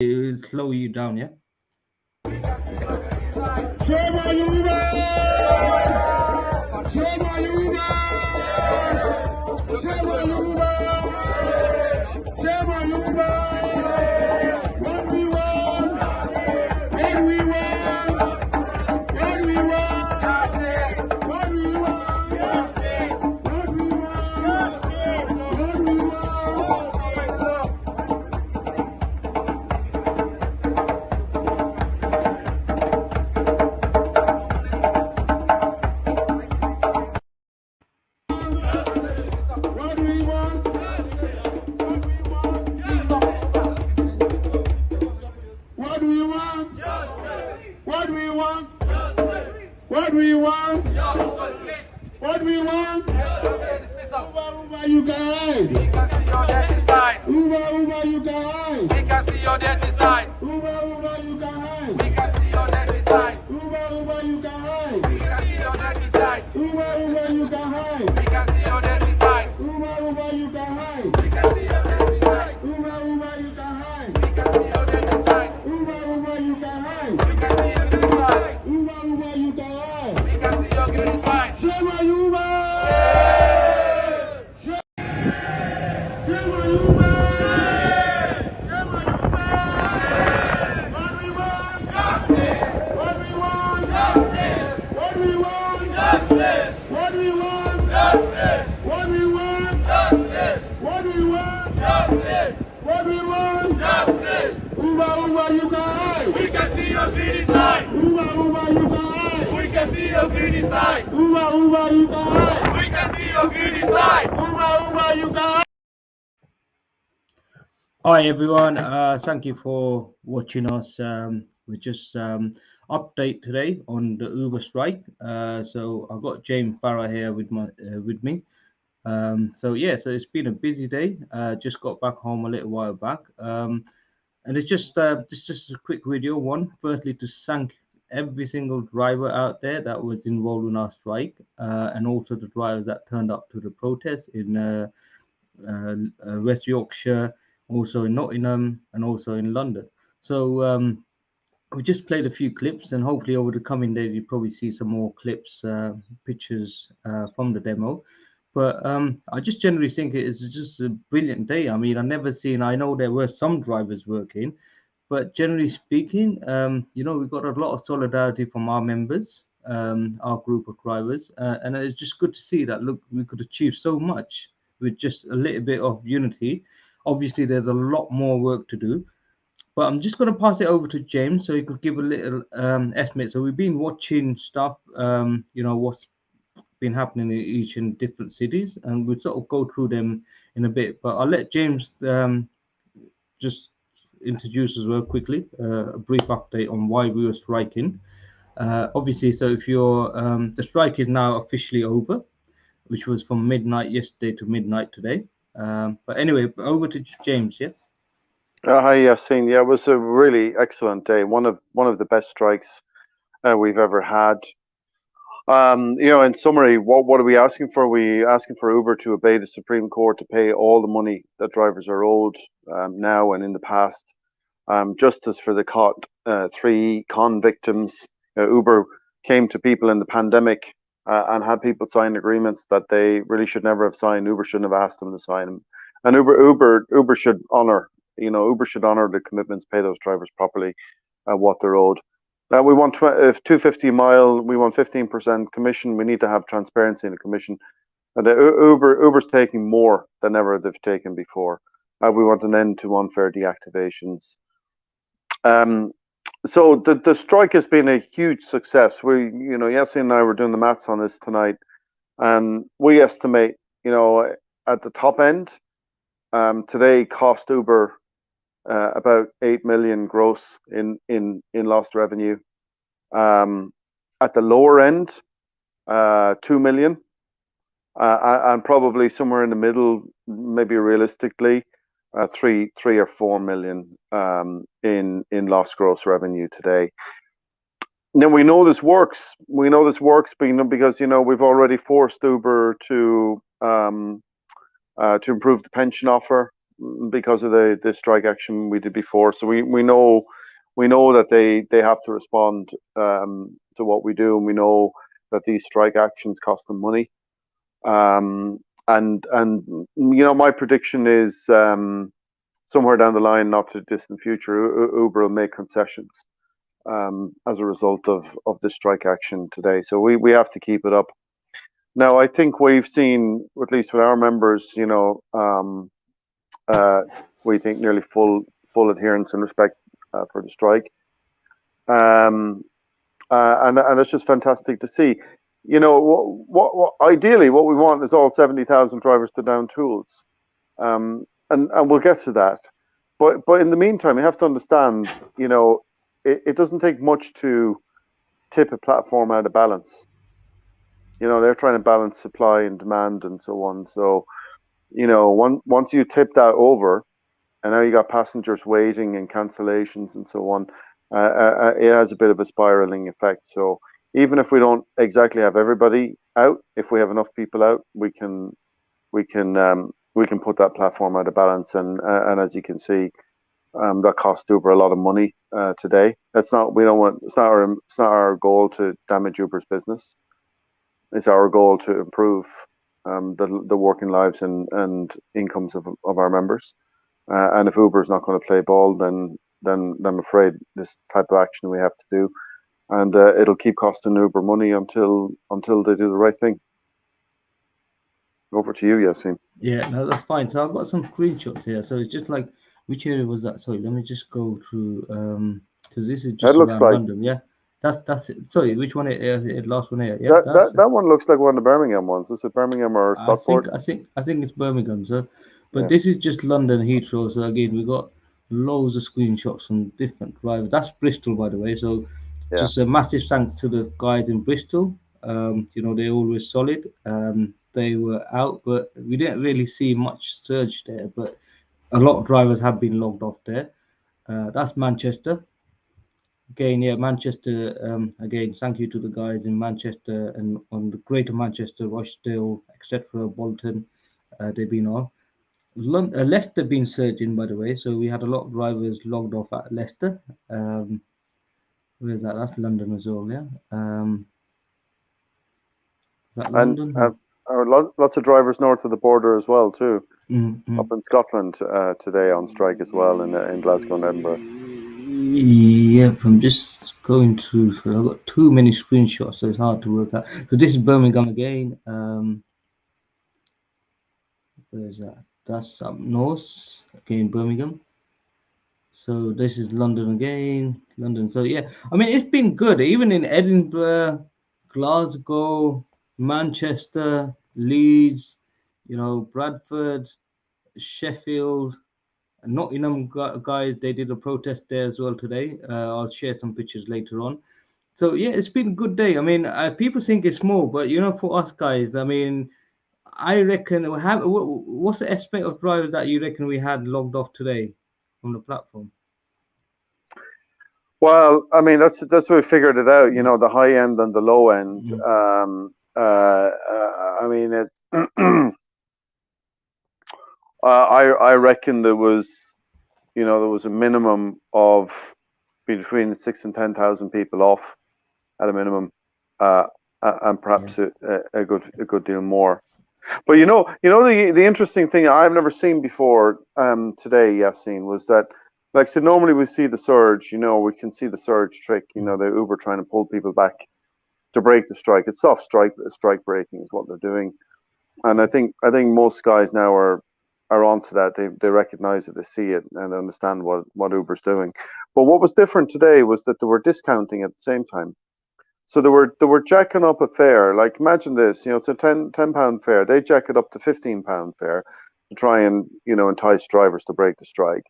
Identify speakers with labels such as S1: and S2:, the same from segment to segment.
S1: It will slow you down, yeah? Hi everyone, thank you for watching us. We just update today on the Uber strike. So I've got James Barra here with me. So it's been a busy day. Just got back home a little while back, and it's just a quick video. Firstly, to thank every single driver out there that was involved in our strike, and also the drivers that turned up to the protest in West Yorkshire, also in Nottingham, and also in London. So we just played a few clips, and hopefully over the coming days you probably see some more clips, pictures from the demo. But I just generally think it is just a brilliant day. I mean, I know there were some drivers working, but generally speaking, we've got a lot of solidarity from our members, our group of drivers, and it's just good to see that, look, we could achieve so much with just a little bit of unity. Obviously, there's a lot more work to do, but I'm just going to pass it over to James so he could give a little estimate. So we've been watching stuff, what's been happening in each and different cities, and we'll sort of go through them in a bit. But I'll let James just introduce as well quickly, a brief update on why we were striking. Obviously, so if you're, the strike is now officially over, which was from midnight yesterday to midnight today. But anyway, over to James, yeah?
S2: Hi, Yassine. Yeah, it was a really excellent day. One of the best strikes we've ever had. In summary, what are we asking for? We asking for Uber to obey the Supreme Court to pay all the money that drivers are owed now and in the past. Justice for the three con victims. Uber came to people in the pandemic and had people sign agreements that they really should never have signed. Uber shouldn't have asked them to sign them, and Uber should honor. Uber should honor the commitments, pay those drivers properly what they're owed. We want if 250 mile, we want 15% commission. We need to have transparency in the commission. And Uber's taking more than ever they've taken before. We want an end to unfair deactivations. So the strike has been a huge success. Yassine and I were doing the maths on this tonight, and we estimate, at the top end, today cost Uber about 8 million gross in lost revenue. At the lower end, 2 million, and probably somewhere in the middle, maybe realistically, 3 or 4 million in lost gross revenue today. Now we know this works. We know this works, because we've already forced Uber to improve the pension offer. because of the strike action we did before. So we know that they have to respond to what we do, and we know that these strike actions cost them money. Um, and my prediction is somewhere down the line, not too distant future, Uber will make concessions as a result of the strike action today. So we have to keep it up. Now, I think we've seen, at least with our members, uh, we think nearly full adherence and respect for the strike, um, and it's just fantastic to see. What ideally what we want is all 70,000 drivers to down tools, and we'll get to that. But in the meantime, you have to understand, it doesn't take much to tip a platform out of balance. They're trying to balance supply and demand and so on. So, once you tip that over, and now you got passengers waiting and cancellations and so on, it has a bit of a spiraling effect. So even if we don't exactly have everybody out, if we have enough people out, we can put that platform out of balance. And as you can see, that cost Uber a lot of money today. That's not we don't want. It's not our goal to damage Uber's business. It's our goal to improve the working lives and incomes of our members. And if Uber is not going to play ball, then I'm afraid this type of action we have to do, and it'll keep costing Uber money until they do the right thing. Over to you, Yassine.
S1: Yeah, no, that's fine. So I've got some screenshots here. So it's just like, which area was that? Sorry, let me just go through. So this is
S2: That
S1: just
S2: looks
S1: around
S2: like
S1: London. Yeah, that's it. Sorry, which one? Last one here. Yeah,
S2: that
S1: that's.
S2: that that one looks like one of the Birmingham ones. Is it Birmingham or
S1: I think
S2: Stockport?
S1: I think I think it's Birmingham. So, but
S2: Yeah,
S1: this is just London Heathrow. So again, we got loads of screenshots from different drivers. That's Bristol, by the way. So
S2: yeah.
S1: just a massive thanks to the guys in Bristol. They're always solid. They were out, but we didn't really see much surge there. But a lot of drivers have been logged off there. That's Manchester. Again, yeah, Manchester. Again, thank you to the guys in Manchester and on the Greater Manchester, Rochdale, etc., Bolton. They've been on. Leicester been surging, by the way. So we had a lot of drivers logged off at Leicester. Where's that? That's London as well, yeah. Is that
S2: And
S1: London?
S2: lots of drivers north of the border as well too. Up
S1: Mm-hmm.
S2: in Scotland today on strike as well in Glasgow and Edinburgh.
S1: Yep, I'm just going through. So I've got too many screenshots, so it's hard to work out. So this is Birmingham again. Where's that? That's up north. Again, Birmingham. So this is London again. London. So yeah, I mean it's been good. Even in Edinburgh, Glasgow, Manchester, Leeds, Bradford, Sheffield, Nottingham guys. They did a protest there as well today. I'll share some pictures later on. So yeah, it's been a good day. I mean, people think it's small, but for us guys, I mean, I reckon what's the aspect of drivers that you reckon we had logged off today on the platform?
S2: Well, I mean that's where we figured it out. The high end and the low end.
S1: Mm,
S2: I mean it's. I reckon there was a minimum of between 6 and 10,000 people off at a minimum, uh, and
S1: yeah.
S2: perhaps a good deal more. But the interesting thing I've never seen before today, Yassine, was that like so normally we see the surge. We can see the surge trick.
S1: Mm,
S2: The Uber trying to pull people back to break the strike. It's soft strike breaking is what they're doing. And I think most guys now are onto that. They recognize it, they see it, and understand what Uber's doing. But what was different today was that they were discounting at the same time. So they were jacking up a fare. Like imagine this, it's a ten pound fare. They jack it up to £15 fare to try and entice drivers to break the strike.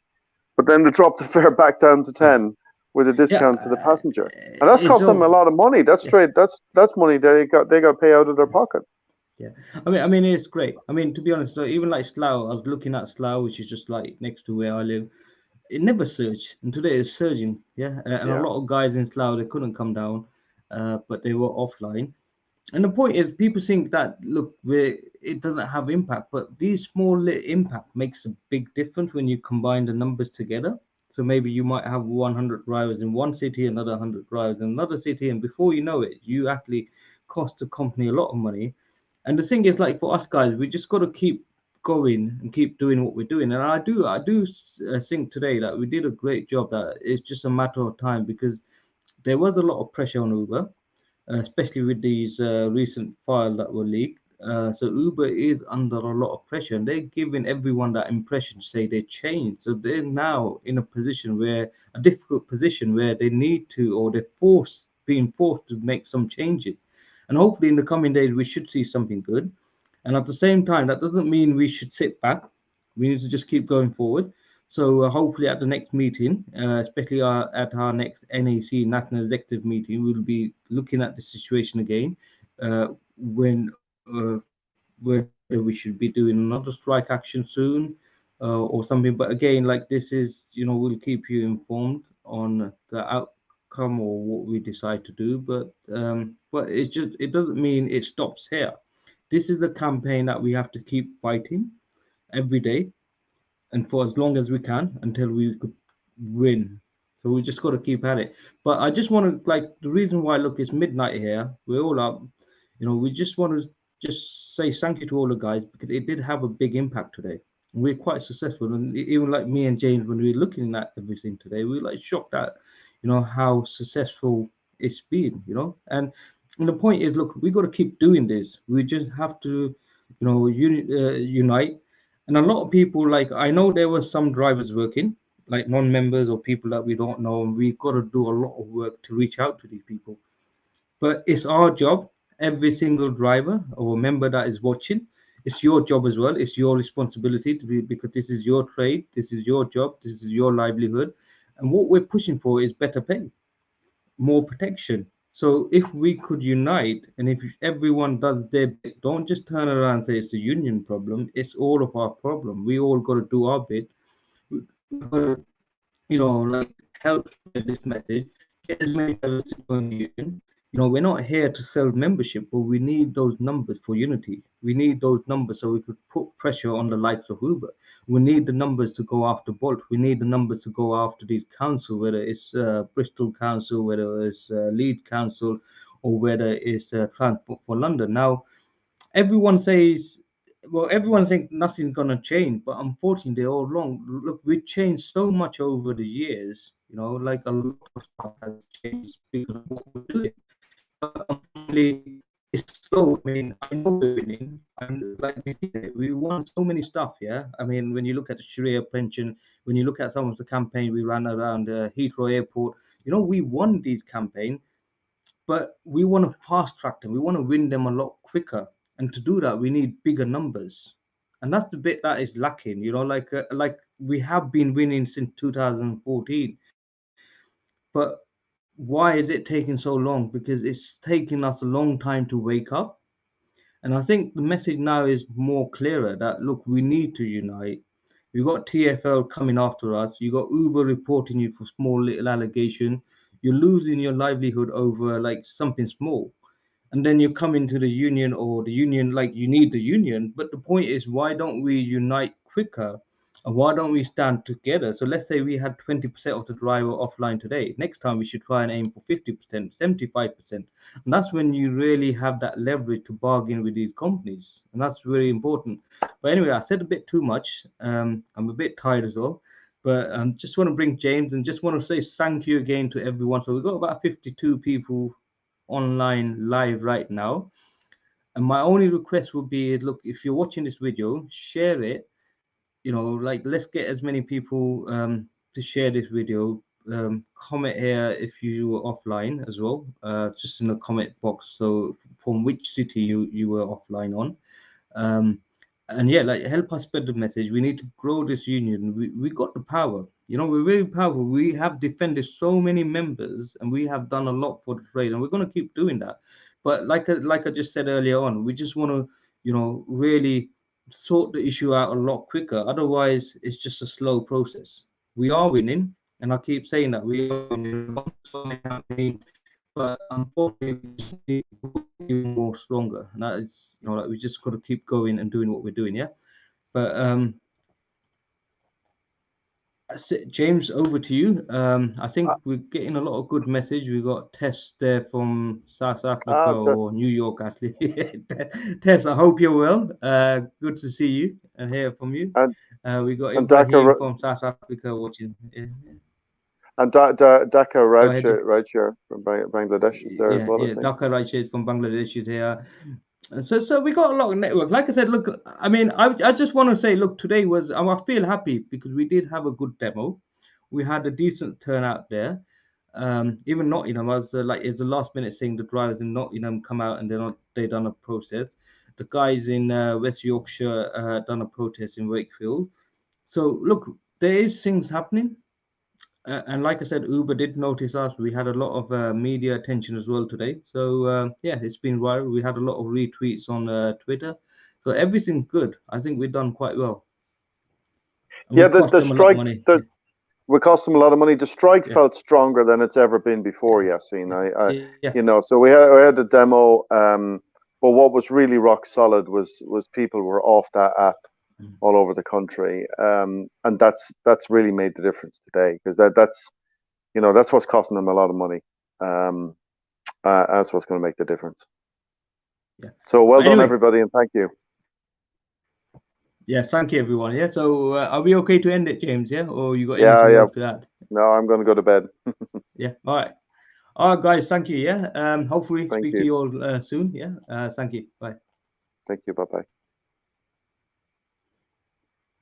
S2: But then they drop the fare back down to
S1: yeah.
S2: 10 with a
S1: Yeah,
S2: discount to the passenger, and that's
S1: it's
S2: cost them a
S1: all.
S2: lot of money. That's
S1: Yeah,
S2: straight. That's money they got to pay out of their pocket.
S1: yeah. I mean, it's great. I mean, to be honest, so even like Slough, I was looking at Slough, which is just like next to where I live. It never surged, and today it's surging. Yeah, and a
S2: Yeah.
S1: lot of guys in Slough they couldn't come down, but they were offline. And the point is, people think that look, it doesn't have impact, but these small little impact makes a big difference when you combine the numbers together. So maybe you might have 100 drivers in one city, another 100 drivers in another city, and before you know it, you actually cost the company a lot of money. And the thing is, like for us guys, we just got to keep going and keep doing what we're doing. And I do think today that we did a great job. That it's just a matter of time because there was a lot of pressure on Uber, especially with these recent files that were leaked. So Uber is under a lot of pressure, and they're giving everyone that impression to say they changed. So they're now in a position where a difficult position where they need to, or they're being forced to make some changes. And hopefully, in the coming days, we should see something good. And at the same time, that doesn't mean we should sit back. We need to just keep going forward. So hopefully at the next meeting, especially at our next NAC National Executive meeting, we'll be looking at the situation again, whether we should be doing another strike action soon, or something. But again, like this is, we'll keep you informed on the outcome or what we decide to do. But it doesn't mean it stops here. This is a campaign that we have to keep fighting every day and for as long as we can until we could win. So we just got to keep at it. But I just want to like the reason why look it's midnight here. We're all up. We just want to just say thank you to all the guys because it did have a big impact today. We're quite successful, and even like me and James, when we were looking at everything today, we were like shocked at how successful it's been. And the point is, look, we got to keep doing this. We just have to, unite. And a lot of people, like I know there were some drivers working, like non-members or people that we don't know, and we've got to do a lot of work to reach out to these people. But it's our job, every single driver or member that is watching, it's your job as well. It's your responsibility to be because this is your trade, this is your job, this is your livelihood. And what we're pushing for is better pay, more protection. So if we could unite and if everyone does their bit, don't just turn around and say it's the union problem, it's all of our problem. We all got to do our bit. We got to, like help spread this message, get as many drivers to join the union. We're not here to sell membership, but we need those numbers for unity. We need those numbers so we could put pressure on the likes of Uber. We need the numbers to go after Bolt. We need the numbers to go after these council, whether it's Bristol Council, whether it's Leeds Council, or whether it's Transport for London. Now, everyone says, well, everyone thinks nothing's gonna change, but unfortunately, they're all wrong. Look, we've changed so much over the years. Like a lot of stuff has changed because of what we're doing. But unfortunately, it's slow. I mean, I know we're winning, and like we see it, we won so many stuff. Yeah, I mean, when you look at the Sharia pension, when you look at some of the campaign we ran around Heathrow Airport, we won these campaigns, but we want to fast track them. We want to win them a lot quicker, and to do that, we need bigger numbers, and that's the bit that is lacking. Like we have been winning since 2014, but why is it taking so long? Because it's taking us a long time to wake up. And I think the message now is more clearer that look, we need to unite. You got TFL coming after us. You got Uber reporting you for small little allegation. You're losing your livelihood over like something small, and then you come into the union or the union, like you need the union. But the point is, why don't we unite quicker, and why don't we stand together? So let's say we had 20% of the driver offline today. Next time we should try and aim for 50%, 75%, and that's when you really have that leverage to bargain with these companies, and that's very important. But anyway, I said a bit too much. I'm a bit tired as well. But just want to bring James and just want to say thank you again to everyone. So we've got about 52 people online live right now. And my only request would be look, if you're watching this video, share it. Like let's get as many people to share this video. Comment here if you were offline as well, just in the comment box. So from which city you were offline on. Um, and yeah, like help us spread the message. We need to grow this union. We got the power. We're very powerful. We have defended so many members, and we have done a lot for the trade, and we're going to keep doing that. But like I just said earlier on, we just want to, really sort the issue out a lot quicker. Otherwise, it's just a slow process. We are winning, and I keep saying that we are winning. but unfortunately, we just need to go even more stronger. And that is, you know, like we just got to keep going and doing what we're doing. Yeah. But James, over to you. I think we're getting a lot of good message. We got Tess there from South Africa
S2: just
S1: or New York, actually. Tess, I hope you're well. Good to see you and hear from you.
S2: and
S1: We got
S2: and
S1: Ibrahim from South Africa watching. Yeah.
S2: Dhaka
S1: Go ahead.
S2: Rajshare from Bangladesh is there as
S1: Yeah,
S2: well, I
S1: yeah.
S2: think.
S1: Dhaka Rashid from Bangladesh is here. So we got a lot of network. Like I said, look, I mean, I just want to say, look, today was I feel happy because we did have a good demo. We had a decent turnout there. Even Nottingham, I was like, it's the last minute saying the drivers in Nottingham come out and they done a protest. The guys in West Yorkshire done a protest in Wakefield. So look, there is things happening. And like I said, Uber did notice us. We had a lot of media attention as well today. So yeah, it's been viral. We had a lot of retweets on Twitter. So everything's good. I think we've done quite well. And
S2: Yeah,
S1: we cost
S2: the
S1: them a lot of
S2: strike
S1: money.
S2: the we cost them a lot of money. The strike
S1: Yeah,
S2: felt stronger than it's ever been before, Yassine.
S1: yeah,
S2: You know, so we had the demo, but what was really rock solid was people were off that app all over the country, and that's really made the difference today because that's you know that's what's costing them a lot of money. Um, that's what's going to make the difference.
S1: yeah.
S2: So well
S1: But
S2: done,
S1: anyway,
S2: everybody, and thank you.
S1: yeah, thank you, everyone. Yeah, so are we okay to end it, James? Yeah, or you got
S2: Yeah,
S1: anything
S2: yeah.
S1: else to add?
S2: No, I'm going to go to bed.
S1: Yeah, all right. All right, guys, thank you. Yeah, hopefully
S2: Thank
S1: speak to
S2: you.
S1: you all soon. Yeah, thank you. Bye.
S2: Thank you. Bye bye.